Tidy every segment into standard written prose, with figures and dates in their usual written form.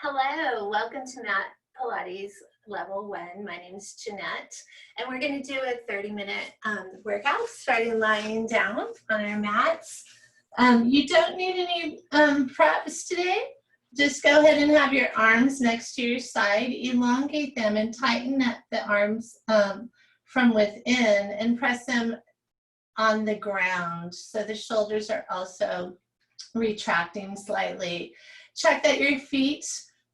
Hello, welcome to Mat Pilates Level 1. My name is Jeanette, and we're going to do a 30-minute workout starting lying down on our mats. You don't need any props today. Just go ahead and have your arms next to your side, elongate them and tighten up the arms from within and press them on the ground so the shoulders are also retracting slightly. Check that your feet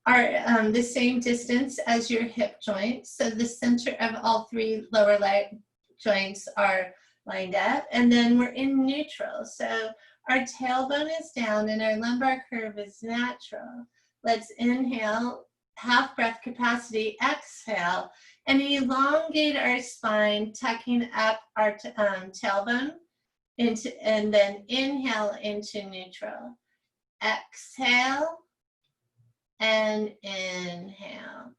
are the same distance as your hip joints. So the center of all three lower leg joints are lined up. And then we're in neutral. So our tailbone is down and our lumbar curve is natural. Let's inhale, half breath capacity, exhale, and elongate our spine, tucking up our tailbone, and then inhale into neutral. Exhale and inhale.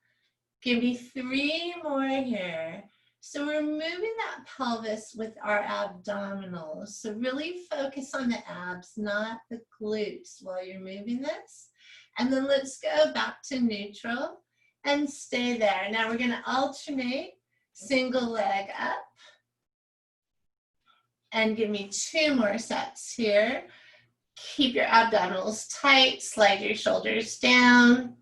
Give me 3 more here. So we're moving that pelvis with our abdominals. So really focus on the abs, not the glutes while you're moving this. And then let's go back to neutral and stay there. Now we're going to alternate single leg up. And give me 2 more sets here. Keep your abdominals tight, slide your shoulders down.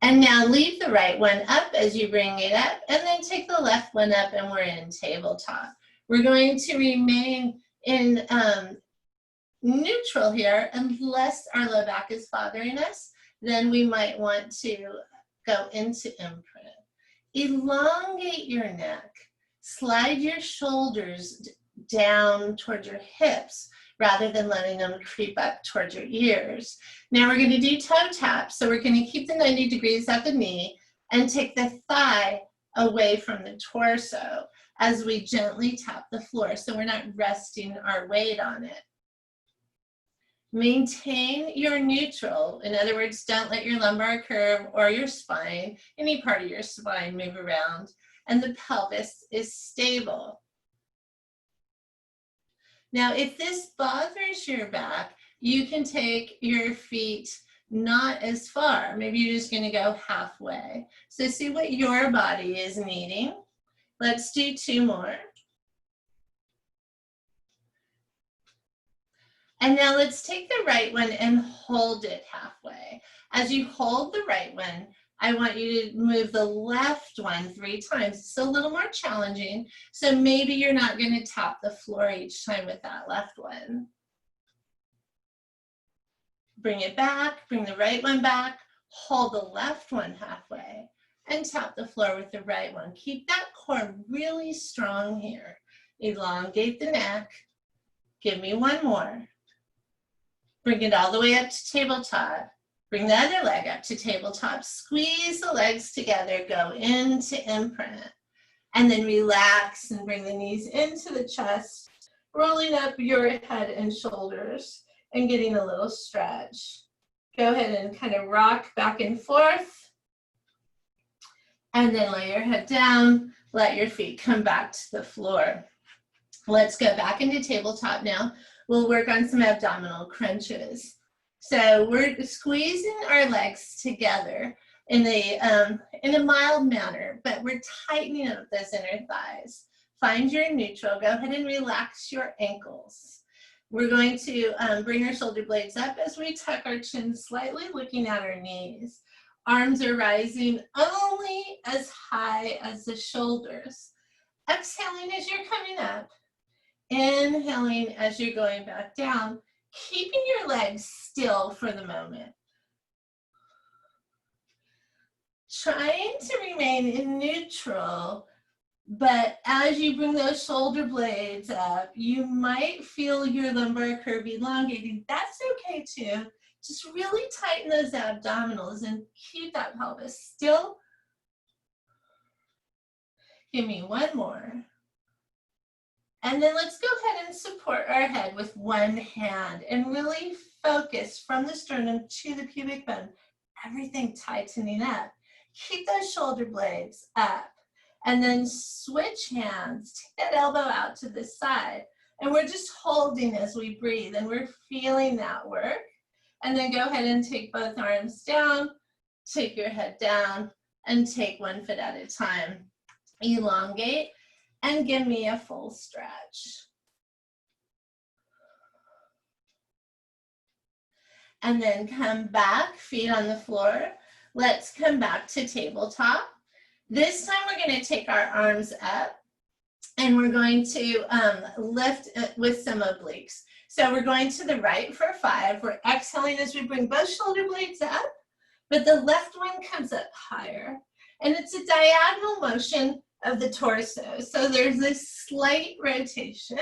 And now leave the right one up as you bring it up, and then take the left one up and we're in tabletop. We're going to remain in neutral here unless our low back is bothering us. Then we might want to go into imprint. Elongate your neck. Slide your shoulders down towards your hips rather than letting them creep up towards your ears. Now we're going to do toe taps. So we're going to keep the 90 degrees at the knee and take the thigh away from the torso as we gently tap the floor. So we're not resting our weight on it. Maintain your neutral. In other words, don't let your lumbar curve or your spine, any part of your spine, move around. And the pelvis is stable. Now, if this bothers your back, you can take your feet not as far. Maybe you're just going to go halfway. So see what your body is needing. Let's do 2 more. And now let's take the right one and hold it halfway. As you hold the right one, I want you to move the left one 3 times. It's a little more challenging, so maybe you're not going to tap the floor each time with that left one. Bring it back, bring the right one back, hold the left one halfway, and tap the floor with the right one. Keep that core really strong here. Elongate the neck. Give me 1 more. Bring it all the way up to tabletop. Bring the other leg up to tabletop. Squeeze the legs together. Go into imprint. And then relax and bring the knees into the chest, rolling up your head and shoulders and getting a little stretch. Go ahead and kind of rock back and forth. And then lay your head down. Let your feet come back to the floor. Let's go back into tabletop now. We'll work on some abdominal crunches. So we're squeezing our legs together in a mild manner, but we're tightening up those inner thighs. Find your neutral. Go ahead and relax your ankles. We're going to bring our shoulder blades up as we tuck our chin slightly, looking at our knees. Arms are rising only as high as the shoulders. Exhaling as you're coming up. Inhaling as you're going back down. Keeping your legs still for the moment. Trying to remain in neutral, but as you bring those shoulder blades up, you might feel your lumbar curve elongating. That's okay too. Just really tighten those abdominals and keep that pelvis still. Give me 1 more. And then let's go ahead and support our head with 1 hand and really focus from the sternum to the pubic bone, everything tightening up. Keep those shoulder blades up and then switch hands. Take that elbow out to the side and we're just holding as we breathe and we're feeling that work. And then go ahead and take both arms down take your head down, and take one foot at a time. Elongate and give me a full stretch. And then come back, feet on the floor. Let's come back to tabletop. This time we're going to take our arms up and we're going to lift with some obliques. So we're going to the right for 5. We're exhaling as we bring both shoulder blades up, but the left one comes up higher. And it's a diagonal motion of the torso. So there's this slight rotation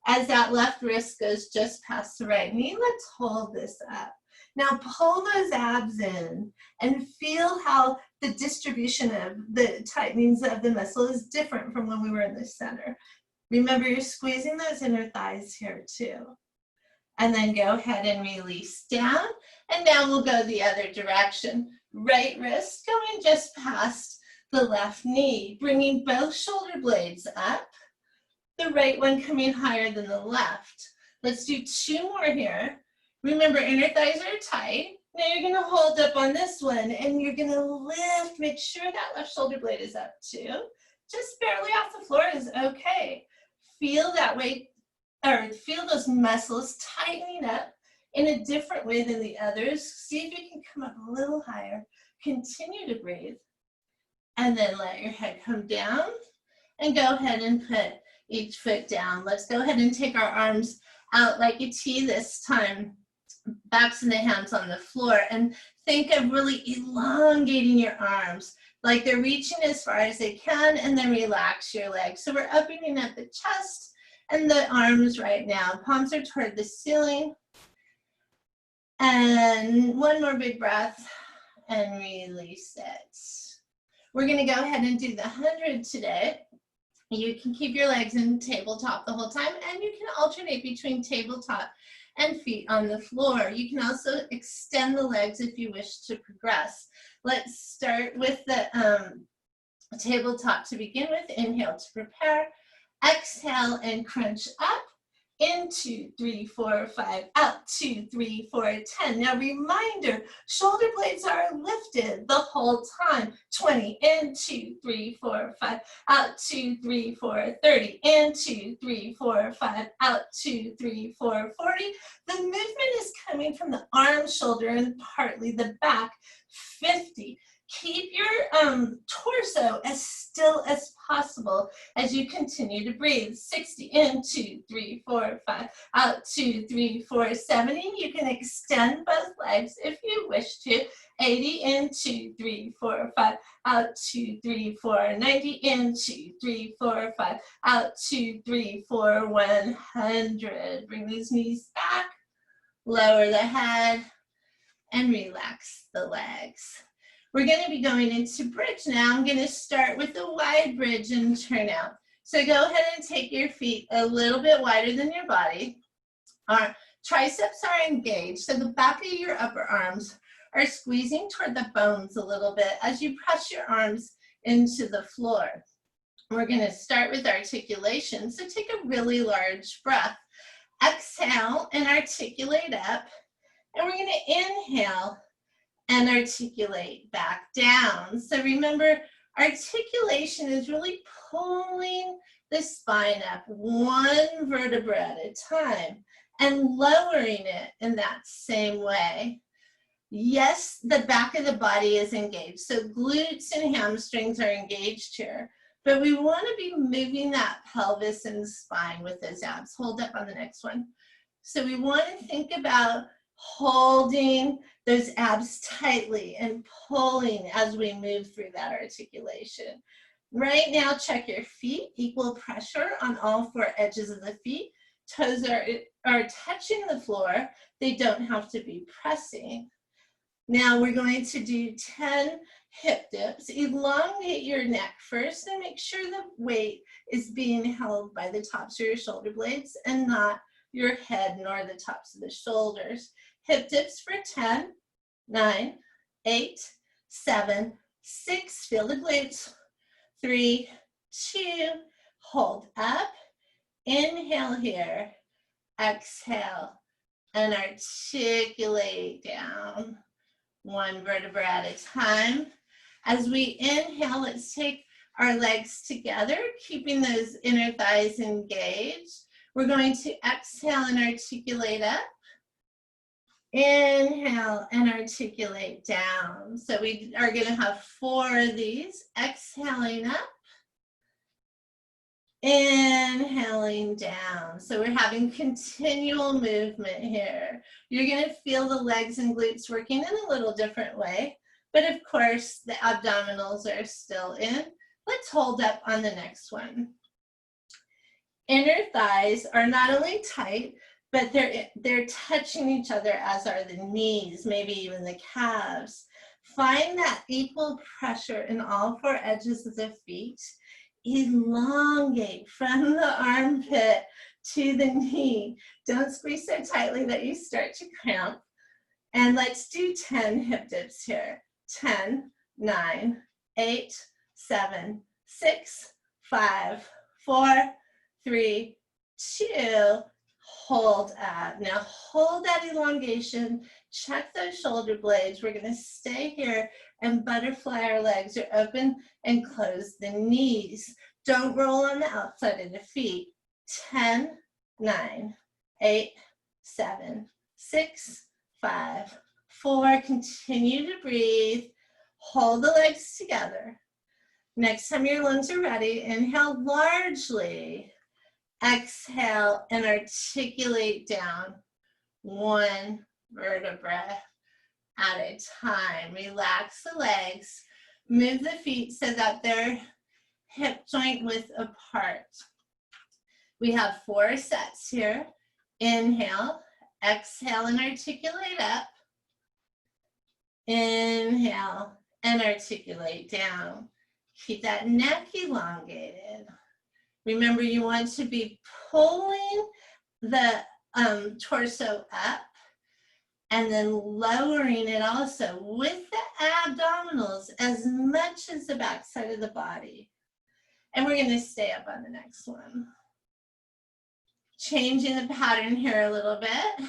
as that left wrist goes just past the right knee. Let's hold this up. Now pull those abs in and feel how the distribution of the tightenings of the muscle is different from when we were in the center. Remember, you're squeezing those inner thighs here too. And then go ahead and release down. And now we'll go the other direction. Right wrist going just past the left knee, bringing both shoulder blades up. The right one coming higher than the left. Let's do 2 more here. Remember, inner thighs are tight. Now you're gonna hold up on this one and you're gonna lift, make sure that left shoulder blade is up too. Just barely off the floor is okay. Feel that weight, or feel those muscles tightening up in a different way than the others. See if you can come up a little higher. Continue to breathe. And then let your head come down and go ahead and put each foot down. Let's go ahead and take our arms out like a T this time. Backs of the hands on the floor, and think of really elongating your arms like they're reaching as far as they can, and then relax your legs. So we're opening up the chest and the arms right now. Palms are toward the ceiling. And one more big breath and release it. We're going to go ahead and do the 100 today. You can keep your legs in tabletop the whole time, and you can alternate between tabletop and feet on the floor. You can also extend the legs if you wish to progress. Let's start with the tabletop to begin with. Inhale to prepare. Exhale and crunch up. In 2, 3, 4, 5, out 2, 3, 4, 10. Now reminder, shoulder blades are lifted the whole time. 20, in 2, 3, 4, 5, out 2, 3, 4, 30, in 2, 3, 4, 5, out 2, 3, 4, 40. The movement is coming from the arm, shoulder, and partly the back. 50. Keep your torso as still as possible as you continue to breathe. 60, in 2, 3, 4, 5, out 2, 3, 4, 70. You can extend both legs if you wish to. 80, in 2, 3, 4, 5, out 2, 3, 4, 90, in 2, 3, 4, 5, out 2, 3, 4, 100. Bring these knees back, lower the head, and relax the legs. We're going to be going into bridge now. I'm going to start with a wide bridge and turn out. So go ahead and take your feet a little bit wider than your body. Our triceps are engaged, so the back of your upper arms are squeezing toward the bones a little bit as you press your arms into the floor. We're going to start with articulation, so take a really large breath. Exhale and articulate up, and we're going to inhale and articulate back down. So remember, articulation is really pulling the spine up one vertebra at a time and lowering it in that same way. Yes, the back of the body is engaged. So glutes and hamstrings are engaged here, but we want to be moving that pelvis and spine with those abs. Hold up on the next one. So we want to think about holding those abs tightly and pulling as we move through that articulation. Right now, check your feet, equal pressure on all 4 edges of the feet. Toes are touching the floor. They don't have to be pressing. Now we're going to do 10 hip dips. Elongate your neck first and make sure the weight is being held by the tops of your shoulder blades and not your head nor the tops of the shoulders. Hip dips for 10, 9, 8, 7, 6, feel the glutes, 3, 2, hold up, inhale here, exhale, and articulate down. one vertebra at a time. As we inhale, let's take our legs together, keeping those inner thighs engaged. We're going to exhale and articulate up. Inhale and articulate down. So we are going to have 4 of these. Exhaling up. Inhaling down. So we're having continual movement here. You're going to feel the legs and glutes working in a little different way. But of course, the abdominals are still in. Let's hold up on the next one. Inner thighs are not only tight, but they're touching each other, as are the knees, maybe even the calves. Find that equal pressure in all 4 edges of the feet. Elongate from the armpit to the knee. Don't squeeze so tightly that you start to cramp. And let's do 10 hip dips here. 10, 9, 8, 7, 6, 5, 4, 3, 2, hold up. Now hold that elongation, check those shoulder blades. We're gonna stay here and butterfly our legs are open and close the knees. Don't roll on the outside of the feet. 10, 9, 8, 7, 6, 5, 4, continue to breathe. Hold the legs together. Next time your lungs are ready, inhale largely. Exhale and articulate down 1 vertebra at a time. Relax the legs. Move the feet so that they're hip joint width apart. We have 4 sets here. Inhale, exhale and articulate up. Inhale and articulate down. Keep that neck elongated. Remember, you want to be pulling the torso up and then lowering it also with the abdominals as much as the back side of the body. And we're going to stay up on the next one. Changing the pattern here a little bit.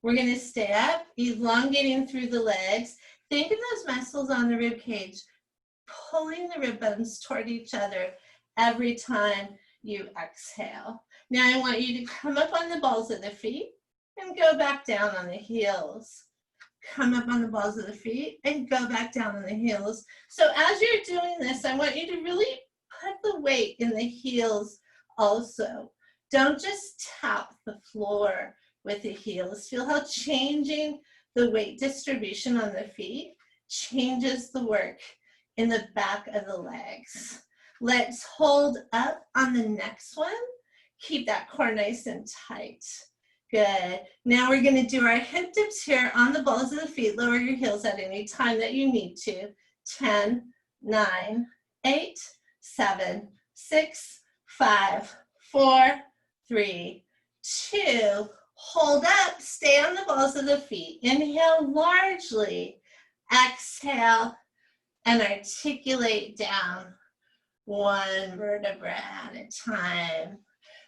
We're going to stay up, elongating through the legs. Think of those muscles on the rib cage, pulling the rib bones toward each other every time you exhale. Now I want you to come up on the balls of the feet and go back down on the heels. Come up on the balls of the feet and go back down on the heels. So as you're doing this, I want you to really put the weight in the heels also. Don't just tap the floor with the heels. Feel how changing the weight distribution on the feet changes the work in the back of the legs. Let's hold up on the next one. Keep that core nice and tight. Good. Now we're going to do our hip dips here on the balls of the feet. Lower your heels at any time that you need to. 10, 9, 8, 7, 6, 5, 4, 3, 2. Hold up. Stay on the balls of the feet. Inhale largely. Exhale and articulate down 1 vertebra at a time.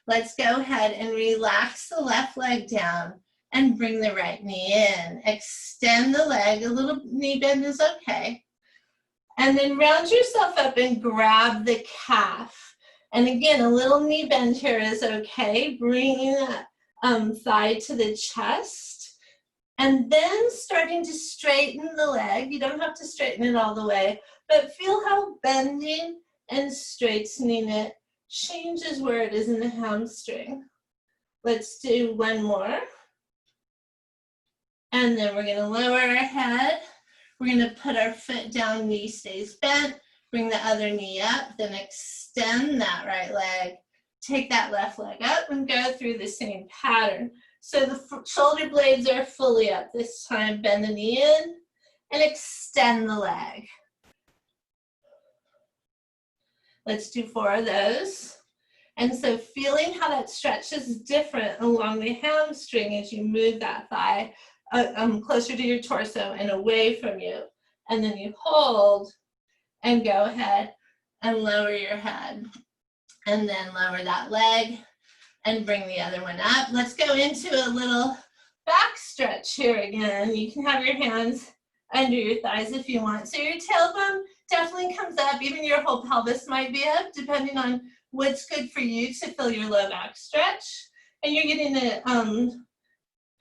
Let's go ahead and relax the left leg down and bring the right knee in. Extend the leg, a little knee bend is okay. And then round yourself up and grab the calf. And again, a little knee bend here is okay. Bringing that thigh to the chest. And then starting to straighten the leg. You don't have to straighten it all the way, but feel how bending and straightening it changes where it is in the hamstring. Let's do 1 more. And then we're going to lower our head. We're going to put our foot down, knee stays bent. Bring the other knee up, then extend that right leg. Take that left leg up and go through the same pattern. So the shoulder blades are fully up this time. Bend the knee in and extend the leg. Let's do 4 of those. And so feeling how that stretch is different along the hamstring as you move that thigh closer to your torso and away from you. And then you hold and go ahead and lower your head. And then lower that leg and bring the other one up. Let's go into a little back stretch here again. You can have your hands under your thighs if you want. So your tailbone definitely comes up, even your whole pelvis might be up, depending on what's good for you to feel your low back stretch. And you're getting a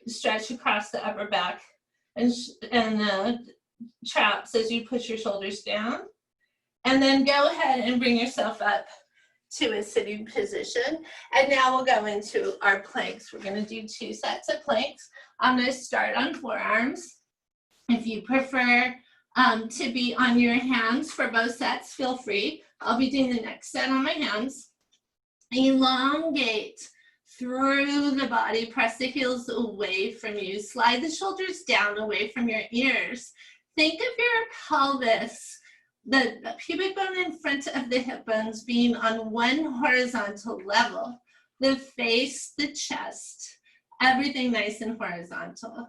stretch across the upper back and traps as you push your shoulders down. And then go ahead and bring yourself up to a sitting position. And now we'll go into our planks. We're going to do 2 sets of planks. I'm going to start on forearms. If you prefer to be on your hands for both sets, feel free. I'll be doing the next set on my hands. Elongate through the body, press the heels away from you. Slide the shoulders down away from your ears. Think of your pelvis, the pubic bone in front of the hip bones being on one horizontal level. The face, the chest, everything nice and horizontal.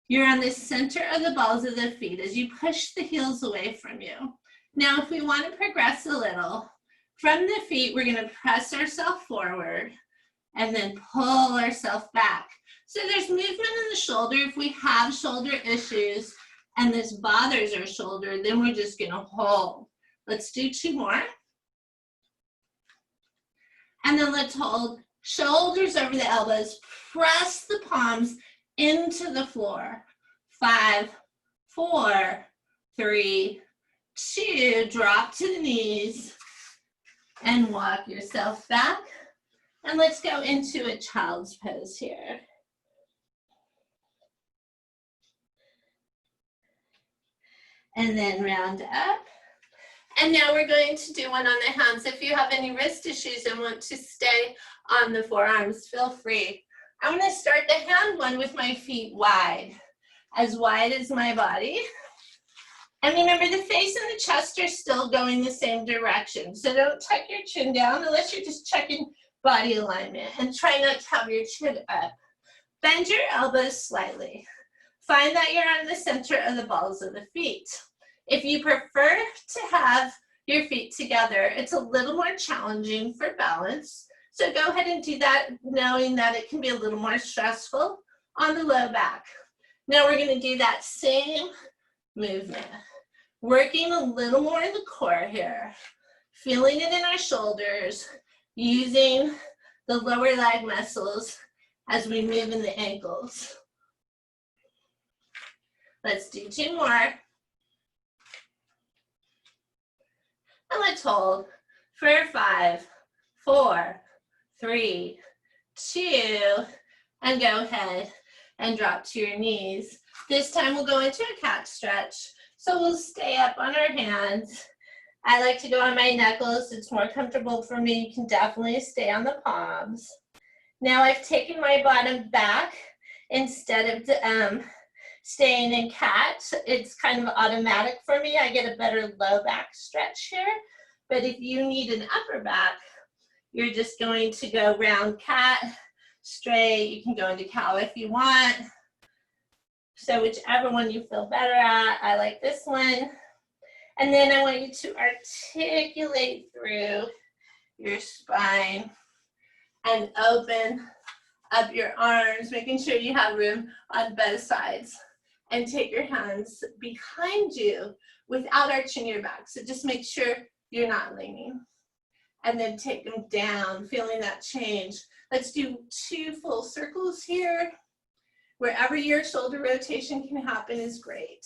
You're on the center of the balls of the feet as you push the heels away from you. Now, if we want to progress a little, from the feet, we're going to press ourselves forward and then pull ourselves back. So there's movement in the shoulder. If we have shoulder issues and this bothers our shoulder, then we're just going to hold. Let's do 2 more. And then let's hold shoulders over the elbows. Press the palms into the floor. 5, 4, 3, 2. Drop to the knees and walk yourself back. And let's go into a child's pose here. And then round up. And now we're going to do one on the hands. If you have any wrist issues and want to stay on the forearms, feel free. I'm going to start the hand one with my feet wide as my body. And remember, the face and the chest are still going the same direction. So don't tuck your chin down unless you're just checking body alignment. And try not to have your chin up. Bend your elbows slightly. Find that you're on the center of the balls of the feet. If you prefer to have your feet together, it's a little more challenging for balance. So go ahead and do that, knowing that it can be a little more stressful on the low back. Now we're going to do that same movement. Working a little more in the core here. Feeling it in our shoulders. Using the lower leg muscles as we move in the ankles. Let's do 2 more. And let's hold for 5, 4, 3, 2, and go ahead and drop to your knees. This time we'll go into a cat stretch. So we'll stay up on our hands. I like to go on my knuckles. It's more comfortable for me. You can definitely stay on the palms. Now I've taken my bottom back instead of staying in cat. It's kind of automatic for me. I get a better low back stretch here. But if you need an upper back, you're just going to go round cat, straight. You can go into cow if you want. So whichever one you feel better at. I like this one. And then I want you to articulate through your spine and open up your arms, making sure you have room on both sides. And take your hands behind you without arching your back. So just make sure you're not leaning. And then take them down, feeling that change. Let's do 2 full circles here. Wherever your shoulder rotation can happen is great.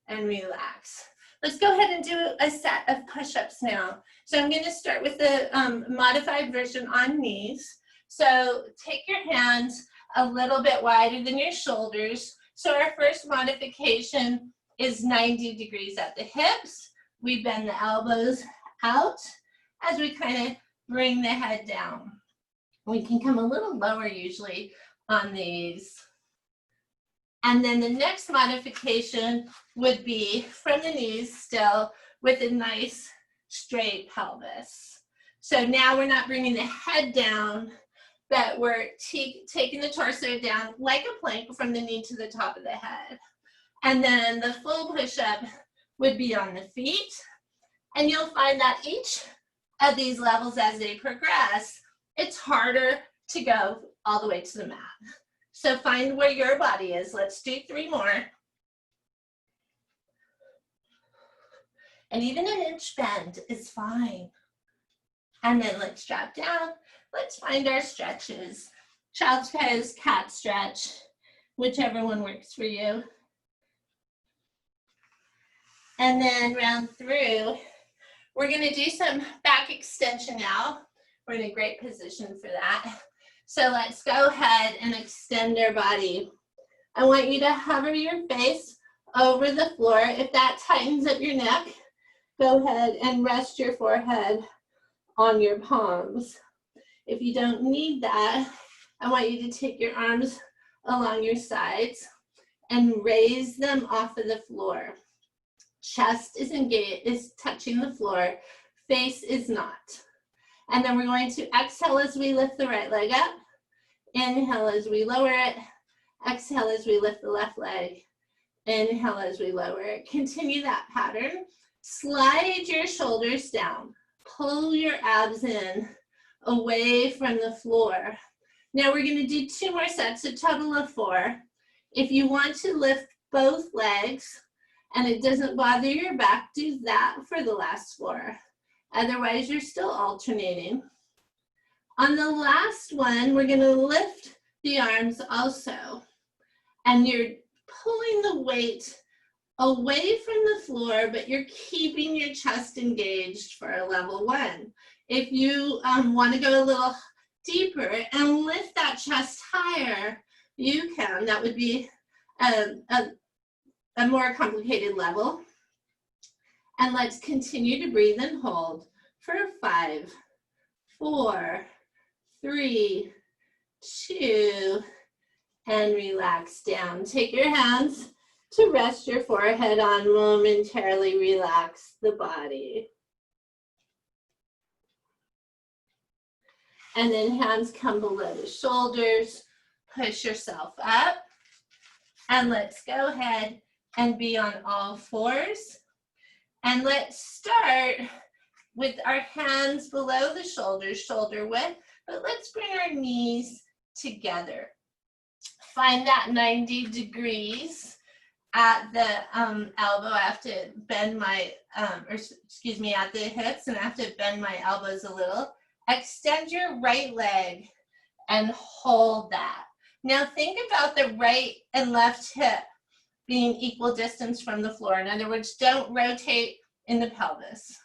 And relax. Let's go ahead and do a set of push-ups now. So I'm going to start with the modified version on knees. So take your hands a little bit wider than your shoulders. So our first modification is 90 degrees at the hips. We bend the elbows out as we kind of bring the head down. We can come a little lower usually on these. And then the next modification would be from the knees still with a nice straight pelvis. So now we're not bringing the head down, but we're taking the torso down like a plank from the knee to the top of the head. And then the full push-up would be on the feet. And you'll find that each of these levels as they progress, it's harder to go all the way to the mat. So find where your body is. Let's do 3 more. And even an inch bend is fine. And then let's drop down. Let's find our stretches. Child's pose, cat stretch, whichever one works for you. And then round through. We're gonna do some back extension now. We're in a great position for that. So let's go ahead and extend our body. I want you to hover your face over the floor. If that tightens up your neck, go ahead and rest your forehead on your palms. If you don't need that, I want you to take your arms along your sides and raise them off of the floor. Chest is engaged, is touching the floor, face is not. And then we're going to exhale as we lift the right leg up. Inhale as we lower it. Exhale as we lift the left leg. Inhale as we lower it. Continue that pattern. Slide your shoulders down. Pull your abs in away from the floor. Now we're going to do 2 more sets, a total of 4. If you want to lift both legs and it doesn't bother your back, do that for the last 4. Otherwise, you're still alternating. On the last one, we're going to lift the arms also. And you're pulling the weight away from the floor, but you're keeping your chest engaged for a level 1. If you want to go a little deeper and lift that chest higher, you can. That would be a more complicated level. And let's continue to breathe and hold for 5, 4, 3, 2, and relax down. Take your hands to rest your forehead on, momentarily relax the body. And then hands come below the shoulders, push yourself up, and let's go ahead and be on all 4s. And let's start with our hands below the shoulders, shoulder width, but let's bring our knees together. Find that 90 degrees at the elbow. I have to bend my, at the hips, and I have to bend my elbows a little. Extend your right leg and hold that. Now think about the right and left hip being equal distance from the floor. In other words, don't rotate in the pelvis.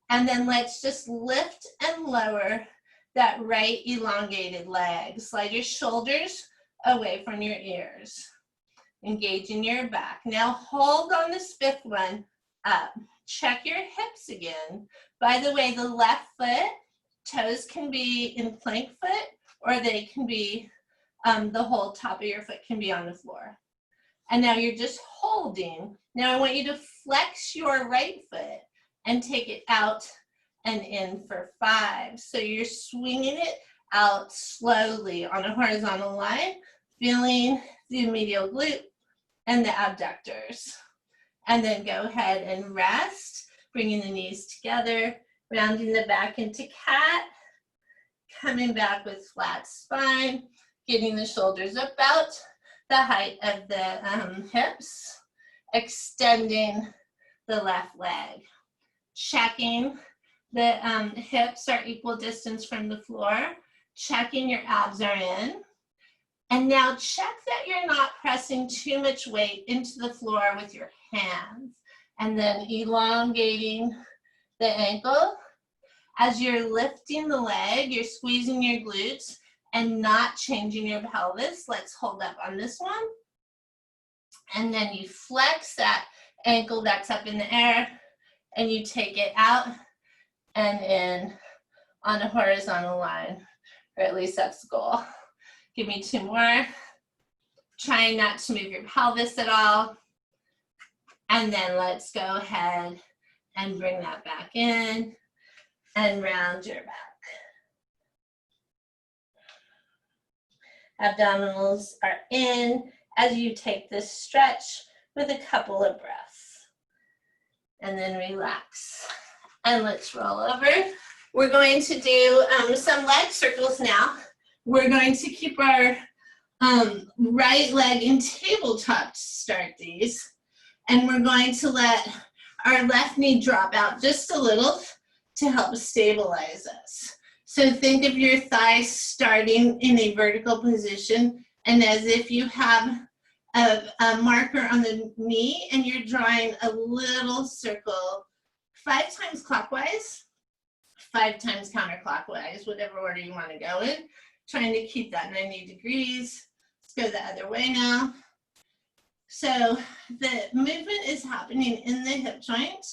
And then let's just lift and lower that right elongated leg. Slide your shoulders away from your ears. Engaging your back. Now hold on this 5th one up. Check your hips again. By the way, the left foot, toes can be in plank foot, or they can be, the whole top of your foot can be on the floor. And now you're just holding. Now I want you to flex your right foot and take it out and in for 5. So you're swinging it out slowly on a horizontal line, feeling the medial glute and the abductors. And then go ahead and rest, bringing the knees together, rounding the back into cat, coming back with flat spine, getting the shoulders about the height of the hips, extending the left leg. Checking the hips are equal distance from the floor, checking your abs are in. And now check that you're not pressing too much weight into the floor with your hands. And then elongating the ankle. As you're lifting the leg, you're squeezing your glutes and not changing your pelvis. Let's hold up on this one. And then you flex that ankle that's up in the air and you take it out and in on a horizontal line, or at least that's the goal. Give me 2 more. Trying not to move your pelvis at all. And then let's go ahead and bring that back in and round your back. Abdominals are in as you take this stretch with a couple of breaths. And then relax. And let's roll over. We're going to do some leg circles now. We're going to keep our right leg in tabletop to start these. And we're going to let our left knee drop out just a little to help stabilize us. So think of your thighs starting in a vertical position, and as if you have a marker on the knee and you're drawing a little circle 5 times clockwise, 5 times counterclockwise, whatever order you want to go in, trying to keep that 90 degrees. Let's go the other way now. So the movement is happening in the hip joint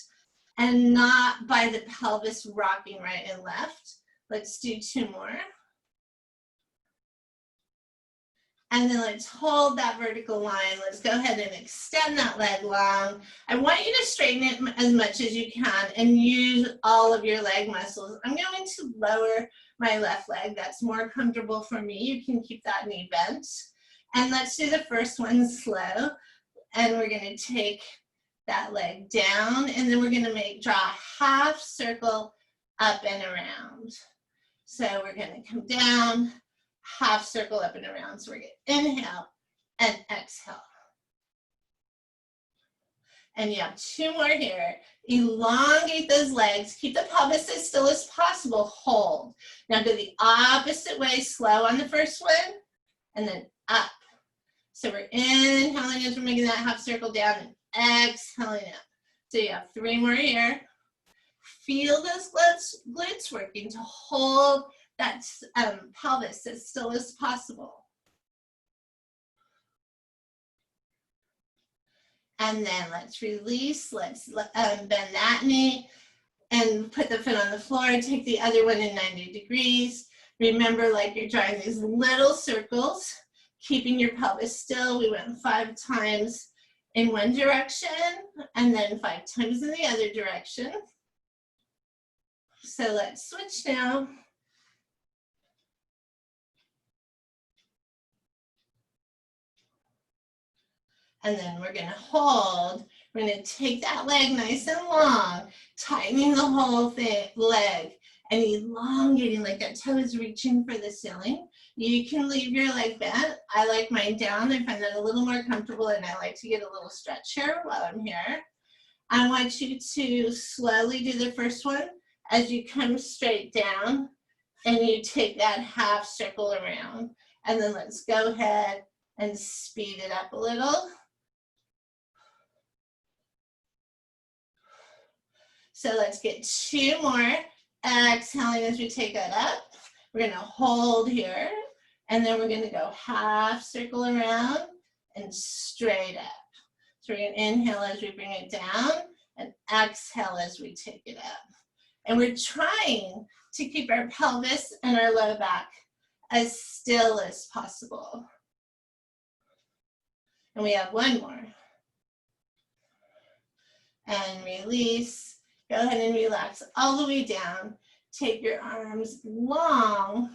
and not by the pelvis rocking right and left. Let's do 2 more. And then let's hold that vertical line. Let's go ahead and extend that leg long. I want you to straighten it as much as you can and use all of your leg muscles. I'm going to lower my left leg. That's more comfortable for me. You can keep that knee bent. And let's do the first one slow. And we're going to take that leg down, and then we're going to draw a half circle up and around. So we're going to come down, half circle up and around. So we're going to inhale and exhale. And you have 2 more here. Elongate those legs. Keep the pelvis as still as possible. Hold. Now go the opposite way, slow on the first one, and then up. So we're inhaling as we're making that half circle down and exhaling up. So you have 3 more here. Feel those glutes working to hold that pelvis as still as possible. And then let's release. Let's bend that knee and put the foot on the floor and take the other one in 90 degrees. Remember, like you're drawing these little circles, keeping your pelvis still. We went 5 times in one direction and then 5 times in the other direction. So let's switch now. And then we're going to hold. We're going to take that leg nice and long, tightening the whole leg and elongating like that toe is reaching for the ceiling. You can leave your leg bent. I like mine down. I find that a little more comfortable, and I like to get a little stretch here while I'm here. I want you to slowly do the first one as you come straight down and you take that half circle around. And then let's go ahead and speed it up a little. So let's get 2 more. Exhaling as we take that up. We're going to hold here, and then we're going to go half circle around and straight up. So we're going to inhale as we bring it down and exhale as we take it up. And we're trying to keep our pelvis and our low back as still as possible. And we have 1 more. And release. Go ahead and relax all the way down. Take your arms long.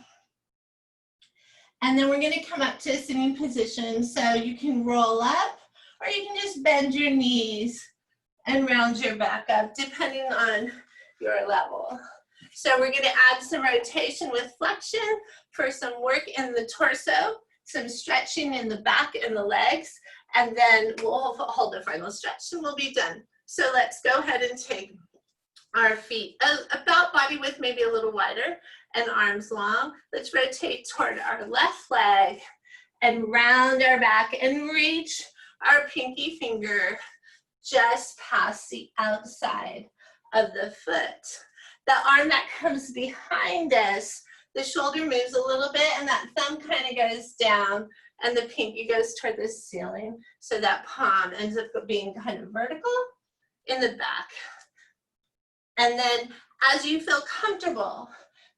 And then we're going to come up to a sitting position. So you can roll up, or you can just bend your knees and round your back up, depending on your level. So we're going to add some rotation with flexion for some work in the torso, some stretching in the back and the legs, and then we'll hold the final stretch and we'll be done. So let's go ahead and take our feet about body width, maybe a little wider, and arms long. Let's rotate toward our left leg and round our back and reach our pinky finger just past the outside of the foot. The arm that comes behind us, the shoulder moves a little bit and that thumb kind of goes down and the pinky goes toward the ceiling. So that palm ends up being kind of vertical in the back. And then as you feel comfortable,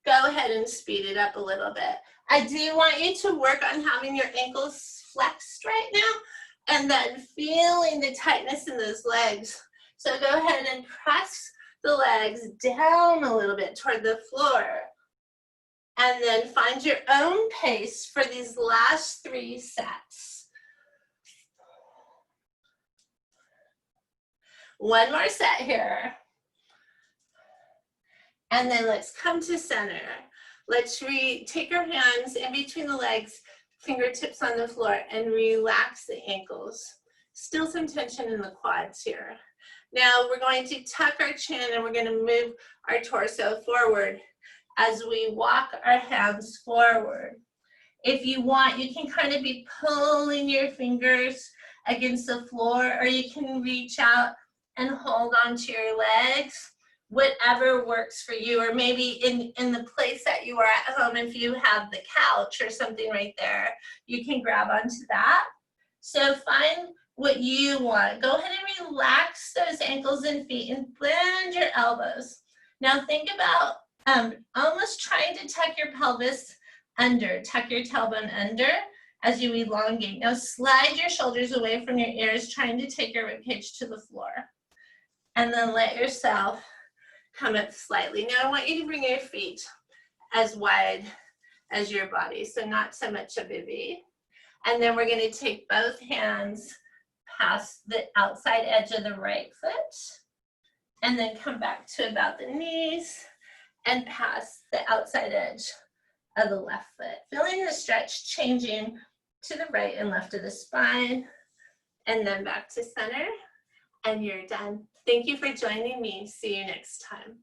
go ahead and speed it up a little bit. I do want you to work on having your ankles flexed right now and then feeling the tightness in those legs. So go ahead and press the legs down a little bit toward the floor. And then find your own pace for these last 3 sets. 1 more set here. And then let's come to center. Let's take your hands in between the legs, fingertips on the floor, and relax the ankles. Still some tension in the quads here. Now we're going to tuck our chin and we're going to move our torso forward as we walk our hands forward. If you want, you can kind of be pulling your fingers against the floor, or you can reach out and hold onto your legs, whatever works for you, or maybe in the place that you are at home, if you have the couch or something right there, you can grab onto that. So find what you want. Go ahead and relax those ankles and feet and bend your elbows. Now think about almost trying to tuck your pelvis under, tuck your tailbone under as you elongate. Now slide your shoulders away from your ears, trying to take your ribcage to the floor. And then let yourself come up slightly. Now I want you to bring your feet as wide as your body, so not so much of a V. And then we're going to take both hands past the outside edge of the right foot, and then come back to about the knees and past the outside edge of the left foot. Feeling the stretch changing to the right and left of the spine, and then back to center, and you're done. Thank you for joining me. See you next time.